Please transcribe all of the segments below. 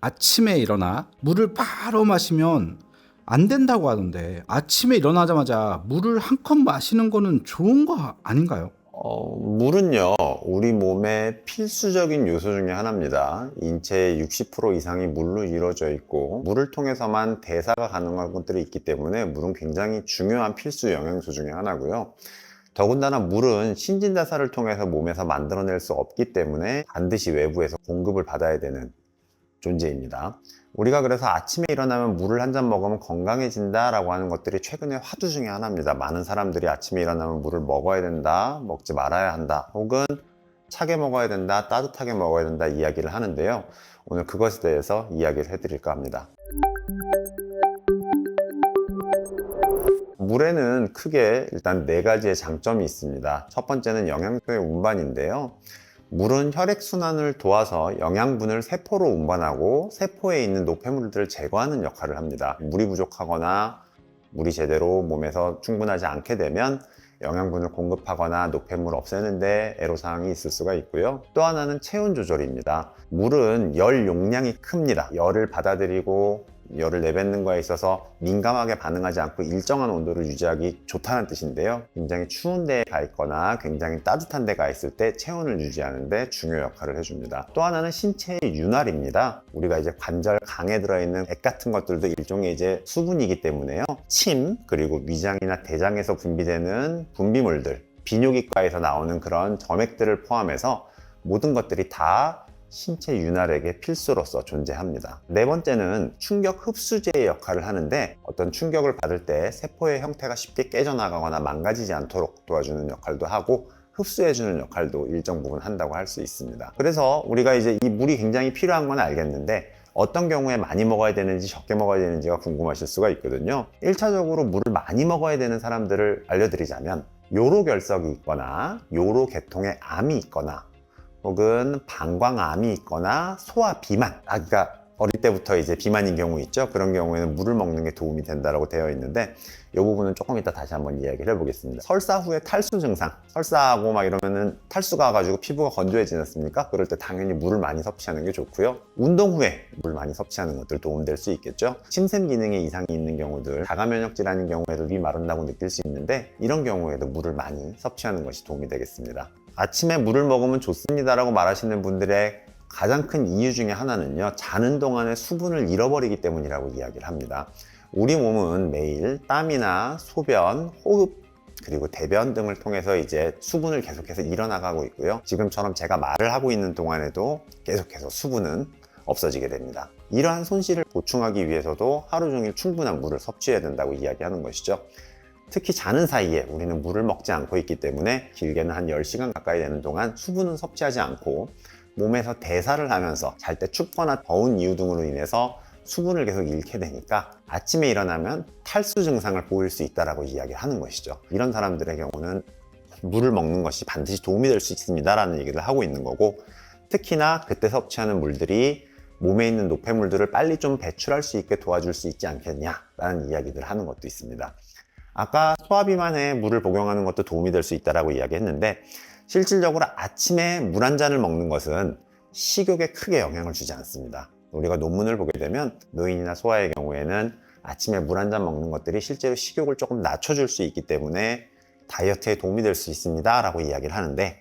아침에 일어나 물을 바로 마시면 안 된다고 하던데, 아침에 일어나자마자 물을 한 컵 마시는 거는 좋은 거 아닌가요? 물은요, 우리 몸의 필수적인 요소 중에 하나입니다. 인체의 60% 이상이 물로 이루어져 있고, 물을 통해서만 대사가 가능한 것들이 있기 때문에 물은 굉장히 중요한 필수 영양소 중에 하나고요. 더군다나 물은 신진대사를 통해서 몸에서 만들어낼 수 없기 때문에 반드시 외부에서 공급을 받아야 되는 존재입니다. 우리가 그래서 아침에 일어나면 물을 한 잔 먹으면 건강해진다 라고 하는 것들이 최근의 화두 중에 하나입니다. 많은 사람들이 아침에 일어나면 물을 먹어야 된다, 먹지 말아야 한다, 혹은 차게 먹어야 된다, 따뜻하게 먹어야 된다 이야기를 하는데요. 오늘 그것에 대해서 이야기를 해드릴까 합니다. 물에는 크게 일단 4가지의 장점이 있습니다. 첫 번째는 영양소의 운반인데요. 물은 혈액순환을 도와서 영양분을 세포로 운반하고 세포에 있는 노폐물들을 제거하는 역할을 합니다. 물이 부족하거나 물이 제대로 몸에서 충분하지 않게 되면 영양분을 공급하거나 노폐물을 없애는데 애로사항이 있을 수가 있고요. 또 하나는 체온 조절입니다. 물은 열 용량이 큽니다. 열을 받아들이고 열을 내뱉는 거에 있어서 민감하게 반응하지 않고 일정한 온도를 유지하기 좋다는 뜻인데요. 굉장히 추운 데에 가 있거나 굉장히 따뜻한 데가 있을 때 체온을 유지하는 데 중요 역할을 해줍니다. 또 하나는 신체의 윤활입니다. 우리가 이제 관절 강에 들어있는 액 같은 것들도 일종의 이제 수분이기 때문에요. 침, 그리고 위장이나 대장에서 분비되는 분비물들, 비뇨기과에서 나오는 그런 점액들을 포함해서 모든 것들이 다 신체 윤활에게 필수로서 존재합니다. 4번째는 충격 흡수제의 역할을 하는데, 어떤 충격을 받을 때 세포의 형태가 쉽게 깨져나가거나 망가지지 않도록 도와주는 역할도 하고 흡수해주는 역할도 일정 부분 한다고 할 수 있습니다. 그래서 우리가 이제 이 물이 굉장히 필요한 건 알겠는데, 어떤 경우에 많이 먹어야 되는지 적게 먹어야 되는지가 궁금하실 수가 있거든요. 1차적으로 물을 많이 먹어야 되는 사람들을 알려드리자면, 요로결석이 있거나 요로계통의 암이 있거나 혹은 방광암이 있거나 소화 비만, 그러니까 어릴 때부터 이제 비만인 경우 있죠. 그런 경우에는 물을 먹는 게 도움이 된다고 되어 있는데, 이 부분은 조금 이따 다시 한번 이야기를 해보겠습니다. 설사 후에 탈수 증상, 설사하고 막 이러면은 탈수가 와가지고 피부가 건조해지지 않습니까? 그럴 때 당연히 물을 많이 섭취하는 게 좋고요. 운동 후에 물 많이 섭취하는 것들 도움될 수 있겠죠. 침샘 기능에 이상이 있는 경우들, 자가 면역 질환인 경우에도 위 마른다고 느낄 수 있는데, 이런 경우에도 물을 많이 섭취하는 것이 도움이 되겠습니다. 아침에 물을 먹으면 좋습니다라고 말하시는 분들의 가장 큰 이유 중에 하나는요, 자는 동안에 수분을 잃어버리기 때문이라고 이야기를 합니다. 우리 몸은 매일 땀이나 소변, 호흡, 그리고 대변 등을 통해서 이제 수분을 계속해서 잃어나가고 있고요. 지금처럼 제가 말을 하고 있는 동안에도 계속해서 수분은 없어지게 됩니다. 이러한 손실을 보충하기 위해서도 하루 종일 충분한 물을 섭취해야 된다고 이야기하는 것이죠. 특히 자는 사이에 우리는 물을 먹지 않고 있기 때문에 길게는 한 10시간 가까이 되는 동안 수분은 섭취하지 않고 몸에서 대사를 하면서 잘 때 춥거나 더운 이유 등으로 인해서 수분을 계속 잃게 되니까 아침에 일어나면 탈수 증상을 보일 수 있다고 이야기를 하는 것이죠. 이런 사람들의 경우는 물을 먹는 것이 반드시 도움이 될 수 있습니다 라는 얘기를 하고 있는 거고, 특히나 그때 섭취하는 물들이 몸에 있는 노폐물들을 빨리 좀 배출할 수 있게 도와줄 수 있지 않겠냐라는 이야기들을 하는 것도 있습니다. 아까 소화비만에 물을 복용하는 것도 도움이 될 수 있다고 이야기했는데, 실질적으로 아침에 물 한 잔을 먹는 것은 식욕에 크게 영향을 주지 않습니다. 우리가 논문을 보게 되면 노인이나 소아의 경우에는 아침에 물 한 잔 먹는 것들이 실제로 식욕을 조금 낮춰줄 수 있기 때문에 다이어트에 도움이 될 수 있습니다 라고 이야기를 하는데,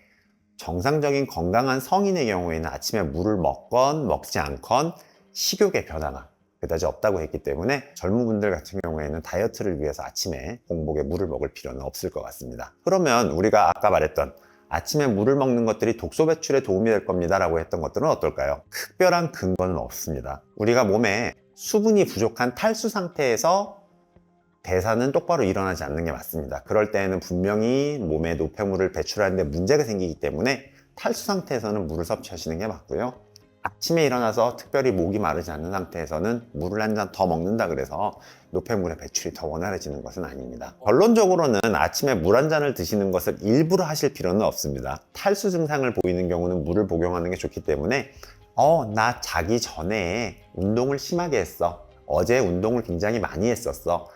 정상적인 건강한 성인의 경우에는 아침에 물을 먹건 먹지 않건 식욕의 변화가 그다지 없다고 했기 때문에 젊은 분들 같은 경우에는 다이어트를 위해서 아침에 공복에 물을 먹을 필요는 없을 것 같습니다. 그러면 우리가 아까 말했던 아침에 물을 먹는 것들이 독소 배출에 도움이 될 겁니다 라고 했던 것들은 어떨까요? 특별한 근거는 없습니다. 우리가 몸에 수분이 부족한 탈수 상태에서 대사는 똑바로 일어나지 않는 게 맞습니다. 그럴 때에는 분명히 몸에 노폐물을 배출하는데 문제가 생기기 때문에 탈수 상태에서는 물을 섭취하시는 게 맞고요. 아침에 일어나서 특별히 목이 마르지 않는 상태에서는 물을 한 잔 더 먹는다 그래서 노폐물의 배출이 더 원활해지는 것은 아닙니다. 결론적으로는 아침에 물 한 잔을 드시는 것을 일부러 하실 필요는 없습니다. 탈수 증상을 보이는 경우는 물을 복용하는 게 좋기 때문에 나 자기 전에 운동을 심하게 했어. 어제 운동을 굉장히 많이 했었어.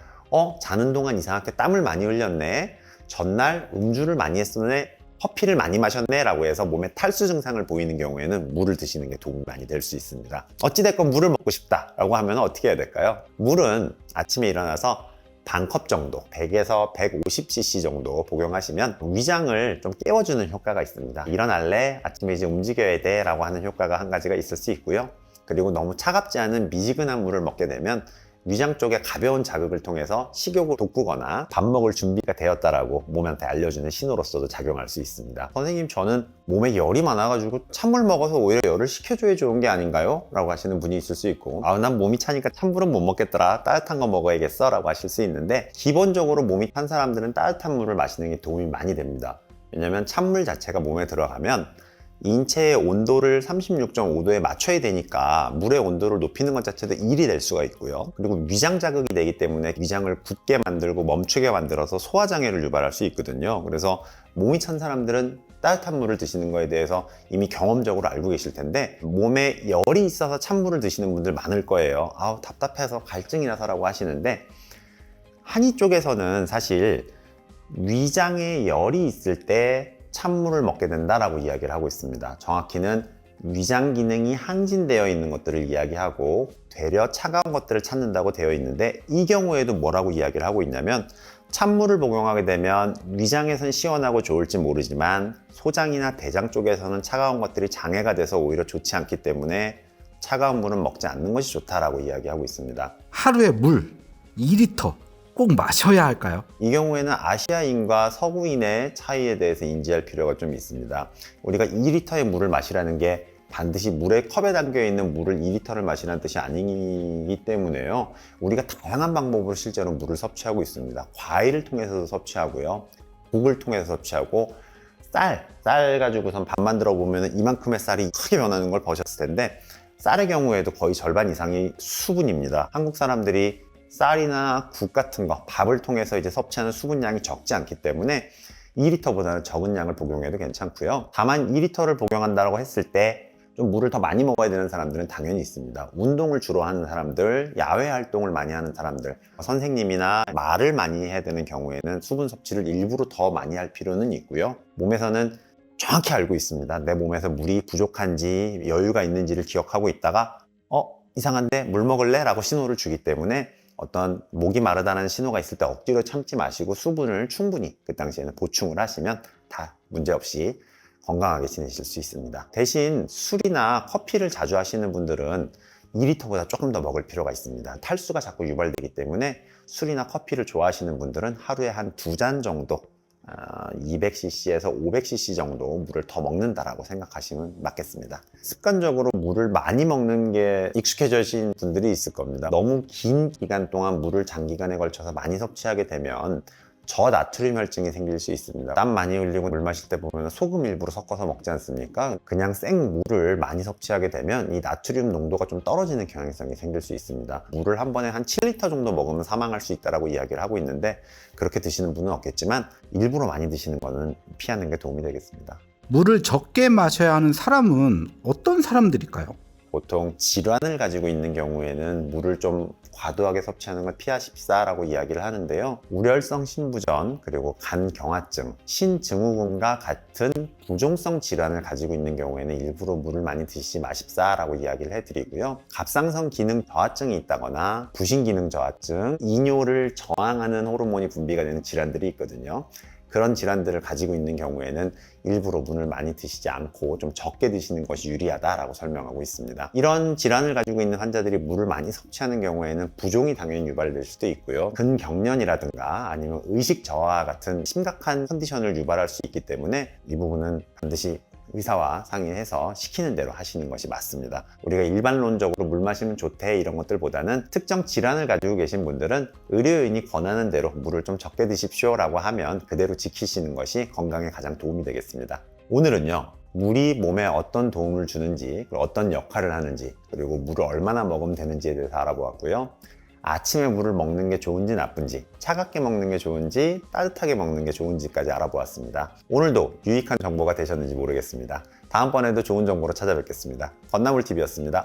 자는 동안 이상하게 땀을 많이 흘렸네. 전날 음주를 많이 했었네. 커피를 많이 마셨네 라고 해서 몸에 탈수 증상을 보이는 경우에는 물을 드시는 게 도움이 많이 될 수 있습니다. 어찌됐건 물을 먹고 싶다 라고 하면 어떻게 해야 될까요? 물은 아침에 일어나서 반컵 정도, 100에서 150cc 정도 복용하시면 위장을 좀 깨워주는 효과가 있습니다. 일어날래? 아침에 이제 움직여야 돼 라고 하는 효과가 한 가지가 있을 수 있고요. 그리고 너무 차갑지 않은 미지근한 물을 먹게 되면 위장 쪽에 가벼운 자극을 통해서 식욕을 돋구거나 밥 먹을 준비가 되었다라고 몸한테 알려주는 신호로서도 작용할 수 있습니다. 선생님, 저는 몸에 열이 많아가지고 찬물 먹어서 오히려 열을 식혀줘야 좋은 게 아닌가요? 라고 하시는 분이 있을 수 있고, 난 몸이 차니까 찬물은 못 먹겠더라, 따뜻한 거 먹어야겠어 라고 하실 수 있는데, 기본적으로 몸이 찬 사람들은 따뜻한 물을 마시는 게 도움이 많이 됩니다. 왜냐면 찬물 자체가 몸에 들어가면 인체의 온도를 36.5도에 맞춰야 되니까 물의 온도를 높이는 것 자체도 일이 될 수가 있고요. 그리고 위장 자극이 되기 때문에 위장을 굳게 만들고 멈추게 만들어서 소화장애를 유발할 수 있거든요. 그래서 몸이 찬 사람들은 따뜻한 물을 드시는 거에 대해서 이미 경험적으로 알고 계실 텐데, 몸에 열이 있어서 찬물을 드시는 분들 많을 거예요. 답답해서 갈증이 나서라고 하시는데, 한의 쪽에서는 사실 위장에 열이 있을 때 찬물을 먹게 된다라고 이야기를 하고 있습니다. 정확히는 위장 기능이 항진되어 있는 것들을 이야기하고 되려 차가운 것들을 찾는다고 되어 있는데, 이 경우에도 뭐라고 이야기를 하고 있냐면, 찬물을 복용하게 되면 위장에선 시원하고 좋을지 모르지만 소장이나 대장 쪽에서는 차가운 것들이 장애가 돼서 오히려 좋지 않기 때문에 차가운 물은 먹지 않는 것이 좋다라고 이야기하고 있습니다. 하루에 물 2리터 꼭 마셔야 할까요? 이 경우에는 아시아인과 서구인의 차이에 대해서 인지할 필요가 좀 있습니다. 우리가 2리터의 물을 마시라는 게 반드시 물에 컵에 담겨있는 물을 2리터를 마시라는 뜻이 아니기 때문에요. 우리가 다양한 방법으로 실제로 물을 섭취하고 있습니다. 과일을 통해서도 섭취하고요. 국을 통해서 섭취하고, 쌀 가지고선 밥 만들어 보면 이만큼의 쌀이 크게 변하는 걸 보셨을 텐데, 쌀의 경우에도 거의 절반 이상이 수분입니다. 한국 사람들이 쌀이나 국 같은 거, 밥을 통해서 이제 섭취하는 수분량이 적지 않기 때문에 2리터보다는 적은 양을 복용해도 괜찮고요. 다만 2리터를 복용한다고 했을 때 좀 물을 더 많이 먹어야 되는 사람들은 당연히 있습니다. 운동을 주로 하는 사람들, 야외 활동을 많이 하는 사람들, 선생님이나 말을 많이 해야 되는 경우에는 수분 섭취를 일부러 더 많이 할 필요는 있고요. 몸에서는 정확히 알고 있습니다. 내 몸에서 물이 부족한지 여유가 있는지를 기억하고 있다가 이상한데 물 먹을래? 라고 신호를 주기 때문에 어떤 목이 마르다는 신호가 있을 때 억지로 참지 마시고 수분을 충분히 그 당시에는 보충을 하시면 다 문제없이 건강하게 지내실 수 있습니다. 대신 술이나 커피를 자주 하시는 분들은 2리터보다 조금 더 먹을 필요가 있습니다. 탈수가 자꾸 유발되기 때문에 술이나 커피를 좋아하시는 분들은 하루에 한 2잔 정도, 200cc에서 500cc 정도 물을 더 먹는다라고 생각하시면 맞겠습니다. 습관적으로 물을 많이 먹는 게 익숙해지신 분들이 있을 겁니다. 너무 긴 기간 동안 물을 장기간에 걸쳐서 많이 섭취하게 되면 저나트륨 혈증이 생길 수 있습니다. 땀 많이 흘리고 물 마실 때 보면 소금 일부러 섞어서 먹지 않습니까? 그냥 생물을 많이 섭취하게 되면 이 나트륨 농도가 좀 떨어지는 경향성이 생길 수 있습니다. 물을 한 번에 한 7리터 정도 먹으면 사망할 수 있다고 이야기를 하고 있는데, 그렇게 드시는 분은 없겠지만 일부러 많이 드시는 거는 피하는 게 도움이 되겠습니다. 물을 적게 마셔야 하는 사람은 어떤 사람들일까요? 보통 질환을 가지고 있는 경우에는 물을 좀 과도하게 섭취하는 걸 피하십사라고 이야기를 하는데요. 우렬성 신부전, 그리고 간경화증, 신증후군과 같은 부종성 질환을 가지고 있는 경우에는 일부러 물을 많이 드시지 마십사라고 이야기를 해드리고요. 갑상선 기능 저하증이 있다거나 부신 기능 저하증, 이뇨를 저항하는 호르몬이 분비가 되는 질환들이 있거든요. 그런 질환들을 가지고 있는 경우에는 일부러 물을 많이 드시지 않고 좀 적게 드시는 것이 유리하다라고 설명하고 있습니다. 이런 질환을 가지고 있는 환자들이 물을 많이 섭취하는 경우에는 부종이 당연히 유발될 수도 있고요. 근경련이라든가 아니면 의식 저하 같은 심각한 컨디션을 유발할 수 있기 때문에 이 부분은 반드시 의사와 상의해서 시키는 대로 하시는 것이 맞습니다. 우리가 일반론적으로 물 마시면 좋대 이런 것들보다는 특정 질환을 가지고 계신 분들은 의료인이 권하는 대로 물을 좀 적게 드십시오 라고 하면 그대로 지키시는 것이 건강에 가장 도움이 되겠습니다. 오늘은요, 물이 몸에 어떤 도움을 주는지, 어떤 역할을 하는지, 그리고 물을 얼마나 먹으면 되는지에 대해서 알아보았고요. 아침에 물을 먹는 게 좋은지 나쁜지, 차갑게 먹는 게 좋은지, 따뜻하게 먹는 게 좋은지까지 알아보았습니다. 오늘도 유익한 정보가 되셨는지 모르겠습니다. 다음번에도 좋은 정보로 찾아뵙겠습니다. 건나물TV였습니다.